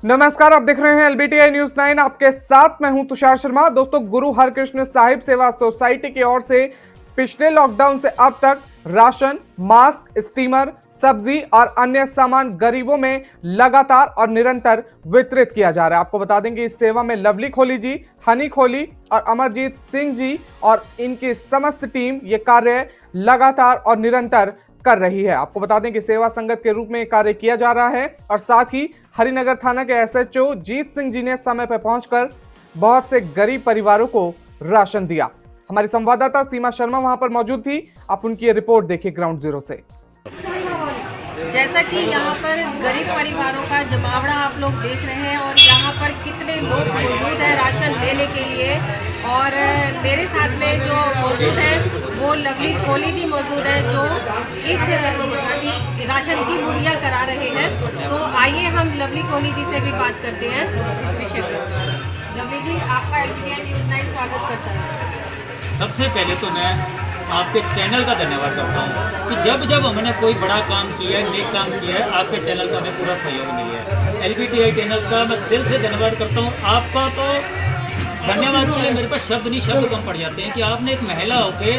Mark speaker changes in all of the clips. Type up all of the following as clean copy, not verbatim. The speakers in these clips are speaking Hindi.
Speaker 1: नमस्कार, आप देख रहे हैं LBTI न्यूज 9। आपके साथ मैं हूं तुषार शर्मा। दोस्तों, गुरु हरकृष्ण साहिब सेवा सोसाइटी की ओर से पिछले लॉकडाउन से अब तक राशन, मास्क, स्टीमर, सब्जी और अन्य सामान गरीबों में लगातार और निरंतर वितरित किया जा रहा है। आपको बता दें कि इस सेवा में लवली खोली जी, हनी खोली और अमरजीत सिंह जी और इनकी समस्त टीम ये कार्य लगातार और निरंतर कर रही है। आपको बता दें कि सेवा संगत के रूप में कार्य किया जा रहा है और साथ ही हरिनगर थाना के SHO जीत सिंह जी ने समय पर पहुंचकर बहुत से गरीब परिवारों को राशन दिया। हमारी संवाददाता सीमा शर्मा वहां पर मौजूद थी। आप उनकी ये रिपोर्ट देखिए ग्राउंड जीरो से।
Speaker 2: जैसा कि यहाँ पर गरीब परिवारों का जमावड़ा आप लोग देख रहे हैं और यहाँ पर कितने लोग मौजूद हैं राशन लेने के लिए। और मेरे साथ में जो मौजूद है वो लवली कोहली जी मौजूद है जो इस राशन की मुहैया करा रहे हैं। तो आइए हम लवली कोहली जी से भी बात करते हैं इस विषय पर। लवली जी, आपका LBTI न्यूज़ 9 स्वागत करता है।
Speaker 3: सबसे पहले तो मैं आपके चैनल का धन्यवाद करता हूँ कि जब जब हमने कोई बड़ा काम किया है, नेक काम किया है, आपके चैनल का हमें पूरा सहयोग मिला है। LBTI चैनल का मैं दिल से धन्यवाद करता हूँ। आपका तो धन्यवाद के लिए मेरे पास शब्द कम पड़ जाते हैं कि आपने एक महिला होके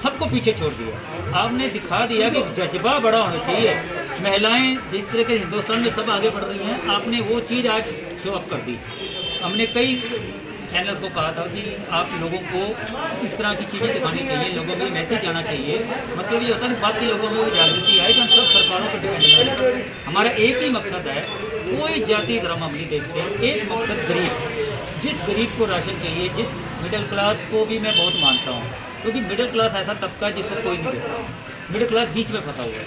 Speaker 3: सबको पीछे छोड़ दिया। आपने दिखा दिया कि जज्बा बड़ा होना चाहिए। महिलाएं जिस तरह के हिंदुस्तान में सब आगे बढ़ रही हैं, आपने वो चीज़ आज शो अप कर दी। हमने कई चैनल को कहा था कि आप लोगों को इस तरह की चीज़ें दिखानी चाहिए, लोगों में मैसेज जाना चाहिए। मतलब ये होता है कि बाकी लोगों में वो जागृति आए कि हम सब सरकारों पर डिपेंड करें। हमारा एक ही मकसद है, कोई जाति धर्म हम नहीं देखते, एक मकसद गरीब। जिस गरीब को राशन चाहिए, जिस मिडिल क्लास को भी मैं बहुत मानता हूँ, क्योंकि मिडिल क्लास ऐसा तबका है जिसको कोई नहीं देता। मिडिल क्लास बीच में फंसा हुआ है।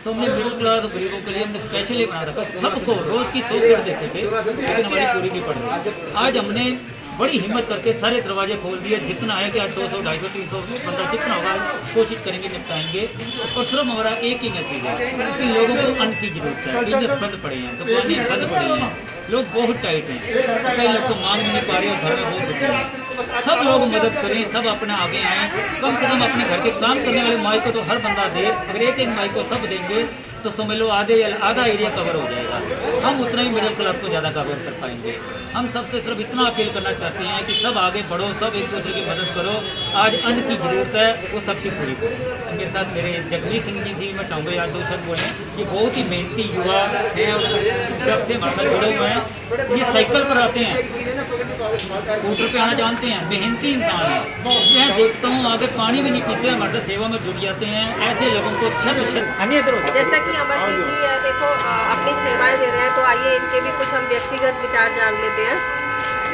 Speaker 3: तो हमने मिडिल क्लास गरीबों के लिए हमने स्पेशली बना रखा। सबको रोज़ की 100 प्लेट देते थे, लेकिन हमारी पूरी नहीं पड़ रही। आज हमने बड़ी हिम्मत करके सारे दरवाजे खोल दिए। जितना है कि आज 200, 250, 300 बंदा जितना होगा कोशिश करेंगे, निपटाएंगे। और सिर्फ हमारा एक ही मैसेज है कि लोगों को अन्न की जरूरत है। बिजनेस बंद पड़े हैं, दुकानें बंद पड़ी हैं, लोग बहुत टाइट हैं, कई लोग तो मांग नहीं पा रहे और घर में बहुत दुखी हैं। सब लोग मदद करें, सब अपने आगे आएँ। कम से कम अपने घर के काम करने वाले माई को तो हर बंदा दे। अगर एक माई को सब देंगे तो समझ लो आधा एरिया कवर हो जाएगा। हम उतना ही मिडिल क्लास को ज़्यादा कवर कर पाएंगे। हम सबसे सिर्फ इतना अपील करना चाहते हैं कि सब आगे बढ़ो, सब एक दूसरे की मदद करो। आज अन्न की जरूरत है, वो सबकी पूरी करो। मेरे साथ मेरे जगमीत सिंह जी मैं चाहूँगा यार 2 शब्द बोलें। ये बहुत ही मेहनती युवा हैं और जब से हमारे साथ जुड़े हुए हैं। ये साइकिल पर आते हैं, स्कूटर पे आना जानते हैं, मेहनती इंसान है। मैं देखता हूँ आगे पानी भी नहीं पीते, हमारे साथ सेवा में जुट जाते हैं। ऐसे लोगों को
Speaker 2: जैसा कि अमरजीत जी देखो अपनी सेवाएं दे रहे हैं, तो आइए इनके भी कुछ हम व्यक्तिगत विचार जान लेते हैं।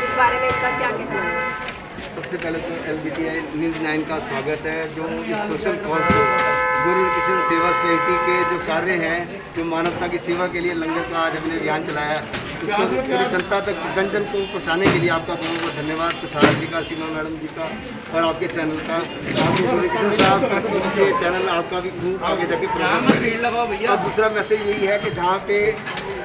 Speaker 2: इस बारे में इनका क्या कहना है?
Speaker 4: सबसे पहले तो LBTI न्यूज़ 9 का स्वागत है, जो इस सोशल कॉज को गुरु हरकृष्ण सेवा सोसाइटी के जो कार्य हैं, जो मानवता की सेवा के लिए लंगर का आज हमने अभियान चलाया, उसको पूरी जनता तक जन को पहुँचाने के लिए आपका बहुत बहुत धन्यवाद। तुषार जी का, सीमा मैडम जी का और आपके चैनल का। आपके गुरु हरकृष्ण साहब का कीजिए चैनल, आपका भी खूब आगे जाके प्रोग्रेस। और दूसरा मैसेज यही है कि जहाँ पे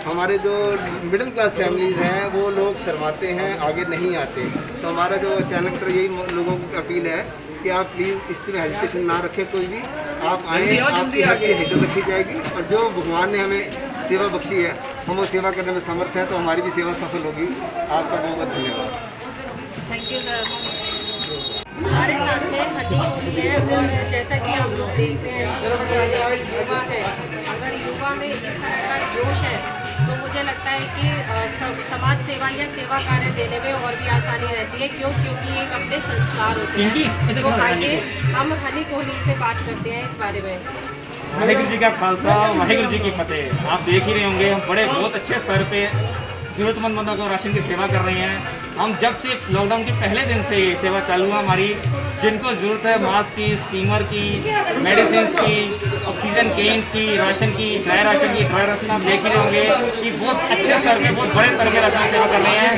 Speaker 4: हमारे जो मिडिल क्लास फैमिलीज़ हैं वो लोग शर्माते हैं, आगे नहीं आते, तो हमारा जो चैनल पर यही लोगों की अपील है कि आप प्लीज़ इसमें हेजिटेशन ना रखें। कोई भी आप आएँ, आपकी हर की हिज्जत रखी जाएगी। और जो भगवान ने हमें सेवा बख्शी है, हम वो सेवा करने में समर्थ हैं, तो हमारी भी सेवा सफल होगी। आपका बहुत बहुत धन्यवाद।
Speaker 2: Thank you sir. हमारे साथ में हनी खोली है और जैसा कि आप लोग देखते हैं युवा है, अगर युवा में इस तरह का जोश है तो मुझे लगता है कि समाज सेवा या सेवा कार्य देने में और भी आसानी रहती है। क्योंकि एक अपने संस्कार होते हैं। तो आइए हम हनी कोहली से बात करते हैं इस बारे में।
Speaker 5: वाहिगुरु जी का खालसा, वाहिगुरु जी की फतेह। आप देख ही रहे होंगे हम बड़े बहुत अच्छे स्तर पे ज़रूरतमंद बंदों को राशन की सेवा कर रहे हैं। हम जब से लॉकडाउन के पहले दिन से ये सेवा चालू हुआ हमारी, जिनको ज़रूरत है मास्क की, स्टीमर की, मेडिसिन की, ऑक्सीजन केन्स की, राशन की, ड्राई राशन आप देख ही रहे होंगे कि बहुत अच्छे स्तर पे, बहुत बड़े स्तर पे राशन सेवा कर रहे हैं।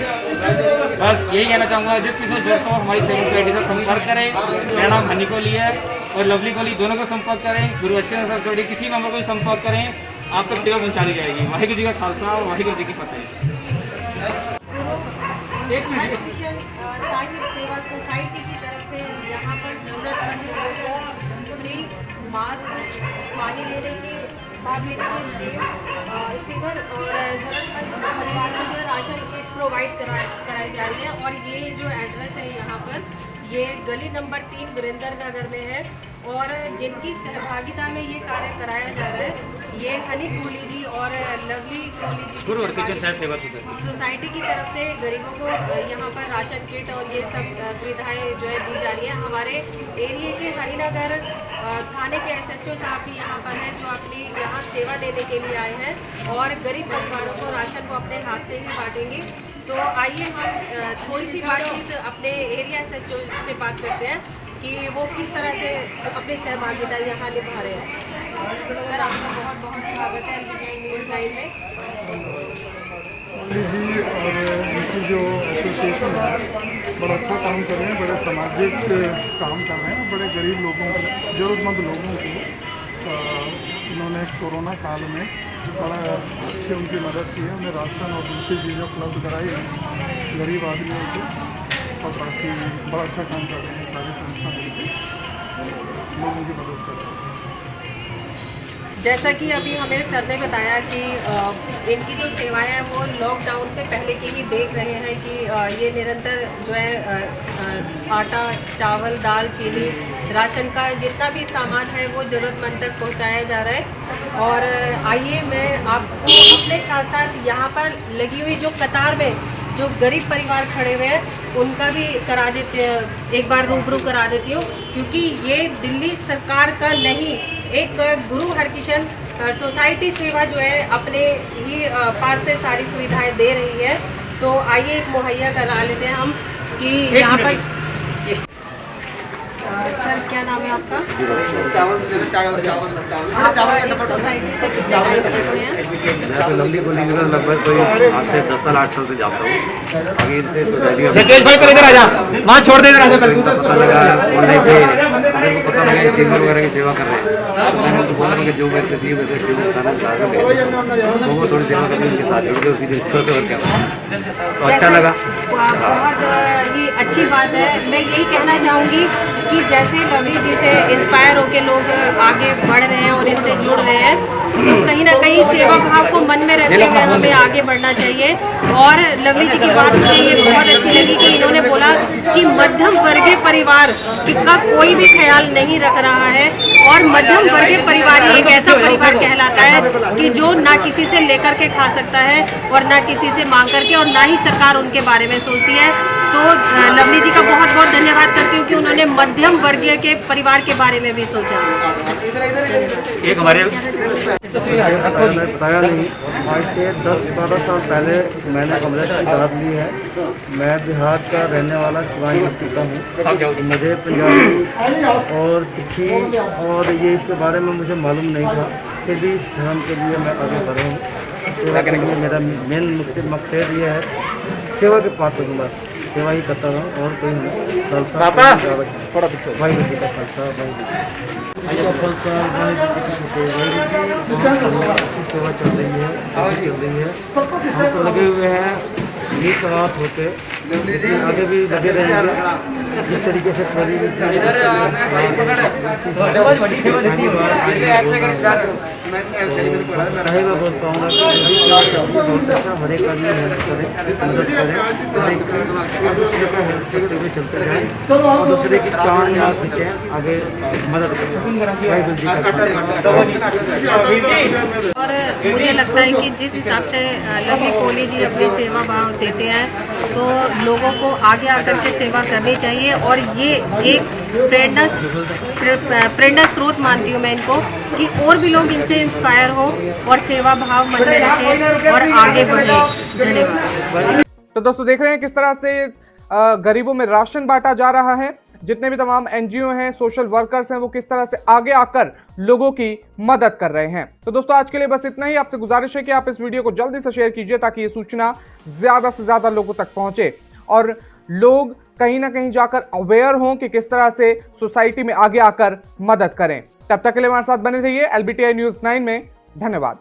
Speaker 5: बस यही कहना चाहूँगा, जिस किसी को जरूरत हो हमारी सेवा सोसाइटी से संपर्क करें। मेरा नाम हनी कोहली है और लवली कोहली, दोनों को संपर्क करें। गुरु हरकृष्ण सोसाइटी किसी मेंबर को संपर्क करें, आप तक सेवा पहुँचाई जाएगी। वाहिगुरु जी का खालसा और वाहिगुरु जी की फतेह।
Speaker 2: साहिब सेवा सोसाइटी की तरफ से यहाँ पर जरूरतमंद लोगों को फ्री मास्क, पानी लेने की भाग लेने के स्टीमर और जरूरतमंद परिवार को जो है राशन किट प्रोवाइड कराई जा रही है। और ये जो एड्रेस है यहाँ पर, ये गली नंबर 3 वीरेंद्र नगर में है। और जिनकी सहभागिता में ये कार्य कराया जा रहा है, ये हनी कोहली जी और लवली कोहली जी
Speaker 3: गुरु हरकिशन साहिब सेवा
Speaker 2: सोसाइटी की तरफ से गरीबों को यहाँ पर राशन किट और ये सब सुविधाएं जो है दी जा रही है। हमारे एरिया के हरिनगर थाने के SHO साहब भी यहाँ पर हैं, जो अपनी यहाँ सेवा देने के लिए आए हैं और गरीब परिवारों को राशन वो अपने हाथ से ही बांटेंगे। तो आइए हम थोड़ी सी बातचीत अपने एरिया SHO से बात करते हैं कि वो किस तरह से अपनी सहभागिता यहाँ निभा रहे हैं। सर, आपका बहुत बहुत स्वागत है LBTI न्यूज़ 9 में।
Speaker 6: जी और इनकी जो एसोसिएशन है बड़ा अच्छा काम कर रहे हैं, बड़े सामाजिक काम कर रहे हैं। बड़े गरीब लोगों को, ज़रूरतमंद लोगों को इन्होंने कोरोना काल में बड़ा अच्छी उनकी मदद की है। उन्हें राशन और दूसरी चीज़ें उपलब्ध कराई हैं गरीब आदमियों को, और बाकी बड़ा अच्छा काम कर रहे हैं। सारी संस्था मिलकर लोगों की मदद कर रहे हैं।
Speaker 2: जैसा कि अभी हमें सर ने बताया कि इनकी जो सेवाएं हैं वो लॉकडाउन से पहले की ही देख रहे हैं कि ये निरंतर जो है आटा, चावल, दाल, चीनी, राशन का जितना भी सामान है वो ज़रूरतमंद तक पहुंचाया जा रहा है। और आइए मैं आपको अपने साथ साथ यहाँ पर लगी हुई जो कतार में जो गरीब परिवार खड़े हुए हैं उनका भी करा देते, एक बार रूबरू करा देती हूँ, क्योंकि ये दिल्ली सरकार का नहीं, एक गुरु हरकिशन सोसाइटी सेवा जो है अपने ही पास से सारी सुविधाएं दे रही है। तो आइए एक मुहैया करा लेते हैं हम कि यहाँ पर। सर, क्या नाम है आपका? सोसाइटी से कितने टाइम से जुड़े हैं?
Speaker 7: मैं तो लंबी बोली लगभग कोई 8 से 10 साल 8 साल से जाता हूँ। आगे इनसे सोसाइटी वहाँ छोड़ दे पता लगा ऑनलाइन पे, मुझे को पता लगा स्टीमर वगैरह की सेवा कर रहे हैं। तो मैंने तो बोला कि जो मेरे से वैसे स्टीमर खाना तो वो थोड़ी सेवा करके उनके साथ जुड़ के उसी दिन छोटे और क्या तो अच्छा लगा।
Speaker 2: बहुत ही अच्छी बात है। मैं यही कहना चाहूँगी कि जैसे लवली जी से इंस्पायर होकर लोग आगे बढ़ रहे हैं और इनसे जुड़ रहे हैं, तो कहीं ना कहीं सेवा भाव को मन में रखते हुए हमें आगे बढ़ना चाहिए। और लवली जी की बात मुझे ये बहुत अच्छी लगी कि इन्होंने बोला कि मध्यम वर्गीय परिवार का कोई भी ख्याल नहीं रख रहा है। और मध्यम वर्गीय परिवार एक ऐसा परिवार कहलाता है कि जो ना किसी से लेकर के खा सकता है और ना किसी से मांग करके, और ना ही सरकार उनके बारे में सोचती है। तो लवली जी का बहुत बहुत धन्यवाद करती हूँ कि उन्होंने मध्यम वर्गीय के परिवार के बारे में भी सोचा।
Speaker 3: एक हमारे
Speaker 7: बताया नहीं, आज से 10-12 साल पहले मैंने अमृत की दावत ली है। मैं बिहार का रहने वाला शिवानी डिस्ट्रिक्ट का हूँ। मुझे पंजाबी और सिखी और ये इसके बारे में मुझे मालूम नहीं था, फिर भी इस धर्म के लिए मैं आगे बढ़ा हूँ। सेवा करने के लिए मेरा मेन मकसद ये है, सेवा के पात्र हूँ, बस सेवा ही करता रहूँ और कोई नहीं। वाहिगुरू जी का खालसा, वाहिगुरू सेवा चल रही है, चल रही है। हम तो लगे हुए हैं ये समाप्त होते आगे भी लगे रहेंगे। जिस तरीके से मैं बोल पाऊँगा कि हर एक आदमी हेल्प करें, मदद करें, हर एक दूसरे का हेल्प करते हुए चलते जाएँ और दूसरे की प्राण ना खींचें, आगे मदद करें। वाहिगुरू जी का।
Speaker 2: और मुझे लगता है कि जिस हिसाब से लवली कोहली जी अपनी सेवा भाव देते हैं, तो लोगों को आगे आकर के सेवा करनी चाहिए। और ये एक प्रेरणा स्रोत मानती हूँ मैं इनको, कि और भी लोग इनसे इंस्पायर हो और सेवा भाव मन में रखें और आगे बढ़े। धन्यवाद।
Speaker 1: तो दोस्तों, देख रहे हैं किस तरह से गरीबों में राशन बांटा जा रहा है। जितने भी तमाम NGO हैं, सोशल वर्कर्स हैं, वो किस तरह से आगे आकर लोगों की मदद कर रहे हैं। तो दोस्तों, आज के लिए बस इतना ही। आपसे गुजारिश है कि आप इस वीडियो को जल्दी से शेयर कीजिए ताकि ये सूचना ज्यादा से ज्यादा लोगों तक पहुंचे और लोग कहीं ना कहीं जाकर अवेयर हों कि किस तरह से सोसाइटी में आगे आकर मदद करें। तब तक के लिए हमारे साथ बने रहिए LBTI न्यूज़ 9 में। धन्यवाद।